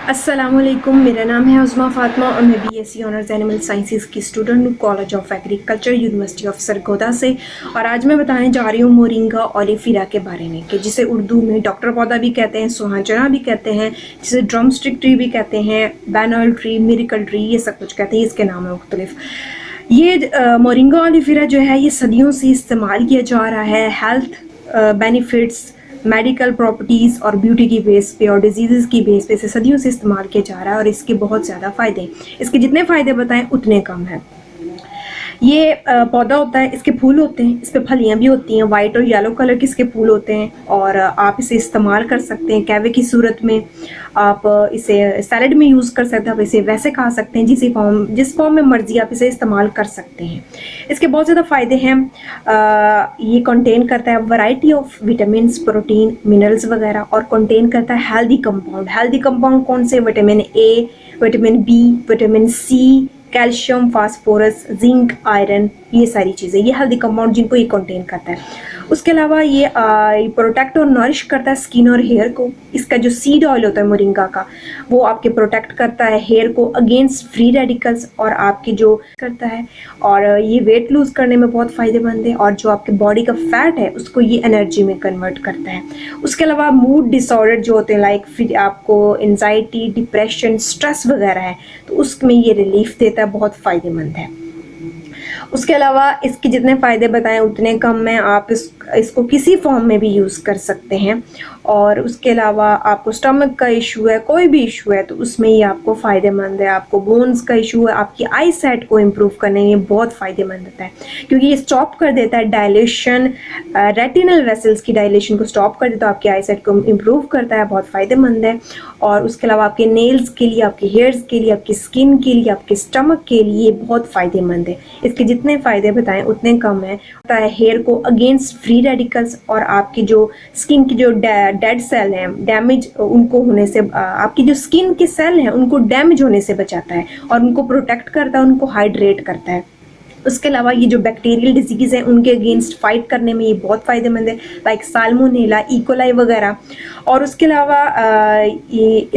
अस्सलामुअलैकुम, मेरा नाम है उज़मा फ़ातिमा और मैं बीएससी ऑनर्स एनिमल साइंसेज की स्टूडेंट हूँ college of agriculture university of Sargodha से। और आज मैं बताने जा रही हूँ मोरिंगा ओलिफेरा के बारे में, कि जिसे उर्दू में डॉक्टर पौधा भी कहते हैं, सुहांजना भी कहते हैं, जिसे ड्रमस्टिक ट्री भी कहते हैं, बैनल ट्री, मिरेकल ट्री, ये सब कुछ कहते हैं, इसके नाम है मुख्तलिफ। ये मोरिंगा ओलिफेरा जो है ये सदियों से इस्तेमाल किया जा रहा है हेल्थ बेनिफिट्स, मेडिकल प्रॉपर्टीज़ और ब्यूटी की बेस पे और डिजीज़ की बेस पे से सदियों से इस्तेमाल किया जा रहा है। और इसके बहुत ज़्यादा फ़ायदे हैं, इसके जितने फ़ायदे बताएं उतने कम हैं। ये पौधा होता है, इसके फूल होते हैं, इस पर फलियाँ भी होती हैं, वाइट और येलो कलर के इसके फूल होते हैं। और आप इसे इस्तेमाल कर सकते हैं कैवे की सूरत में, आप इसे सैलड में यूज़ कर सकते हैं, आप इसे वैसे खा सकते हैं, जिस फॉर्म में मर्जी आप इसे इस्तेमाल कर सकते हैं। इसके बहुत ज़्यादा फ़ायदे हैं। ये कंटेन करता है variety of vitamin, protein, minerals वगैरह, और कंटेन करता है हेल्दी कंपाउंड। हेल्दी कंपाउंड कौन से? Vitamin A, vitamin B, vitamin C, calcium, phosphorus, zinc, iron, ये सारी चीज़ें, ये हेल्दी कंपाउंड जिनको ये कंटेन करता है। उसके अलावा ये प्रोटेक्ट और नरिश करता है स्किन और हेयर को। इसका जो सीड ऑयल होता है मोरिंगा का, वो आपके प्रोटेक्ट करता है हेयर को अगेंस्ट फ्री रेडिकल्स, और आपके जो करता है, और ये वेट लूज़ करने में बहुत फ़ायदेमंद है, और जो आपके बॉडी का फैट है उसको ये एनर्जी में कन्वर्ट करता है। उसके अलावा मूड डिसऑर्डर जो होते हैं, लाइक फिर आपको एनजाइटी, डिप्रेशन, स्ट्रेस वगैरह है, तो उसमें ये रिलीफ देता है, बहुत फ़ायदेमंद है। उसके अलावा इसके जितने फ़ायदे बताएं उतने कम हैं। आप इसको किसी फॉर्म में भी यूज़ कर सकते हैं। और उसके अलावा आपको स्टमक का इशू है, कोई भी इशू है, तो उसमें ये आपको फ़ायदेमंद है। आपको बोन्स का इशू है, आपकी आई साइट को इम्प्रूव करने में बहुत फ़ायदेमंद होता है, क्योंकि ये स्टॉप कर देता है डायलेशन, रेटिनल वेसल्स की डायलेशन को स्टॉप कर देता है, आपकी आई साइट को इम्प्रूव करता है, बहुत फ़ायदेमंद है। और उसके अलावा आपके नेल्स के लिए, आपके हेयर्स के लिए, आपकी स्किन के लिए, आपके स्टमक के लिए बहुत फ़ायदेमंद है। इसके जितने फ़ायदे बताएं उतने कम है। होता है हेयर को अगेंस्ट फ्री रेडिकल्स, और आपकी जो स्किन की जो डेड सेल हैं, डैमेज उनको होने से, आपकी जो स्किन के सेल हैं उनको डैमेज होने से बचाता है, और उनको प्रोटेक्ट करता है, उनको हाइड्रेट करता है। उसके अलावा ये जो बैक्टीरियल डिजीज़ हैं उनके अगेंस्ट फाइट करने में ये बहुत फ़ायदेमंद है, लाइक साल्मोनेला, इकोलाई वगैरह। और उसके अलावा ये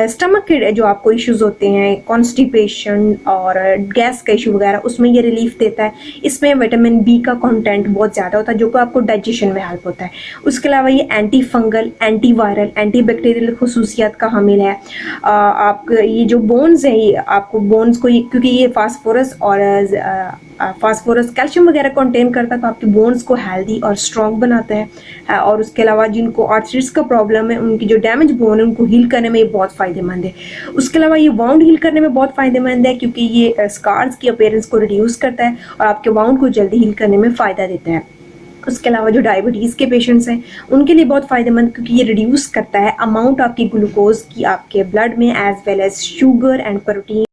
स्टमक के जो आपको इश्यूज़ होते हैं, कॉन्स्टिपेशन और गैस का इशू वगैरह, उसमें ये रिलीफ देता है। इसमें विटामिन बी का कंटेंट बहुत ज़्यादा होता है, जो कि आपको डाइजेशन में हेल्प होता है। उसके अलावा ये anti fungal, anti viral, anti bacterial खसूसियात का हामिल है। आप ये जो बोन्स है, ये आपको बोन्स को, क्योंकि ये फास्फोरस और फास्फोरस, कैल्शियम वगैरह कंटेन करता है, तो आपके बोन्स को हेल्दी और स्ट्रॉन्ग बनाता है। और उसके अलावा जिनको आर्थराइटिस का प्रॉब्लम है, उनकी जो डैमेज बोन है उनको हील करने में ये बहुत फ़ायदेमंद है। उसके अलावा ये वाउंड हील करने में बहुत फ़ायदेमंद है, क्योंकि ये स्कार्स की अपीयरेंस को रिड्यूस करता है और आपके वाउंड को जल्दी हील करने में फ़ायदा देता है। उसके अलावा जो डायबिटीज़ के पेशेंट्स हैं उनके लिए बहुत फ़ायदेमंद, क्योंकि ये रिड्यूस करता है अमाउंट आपकी ग्लूकोज की आपके ब्लड में, as well as sugar and protein.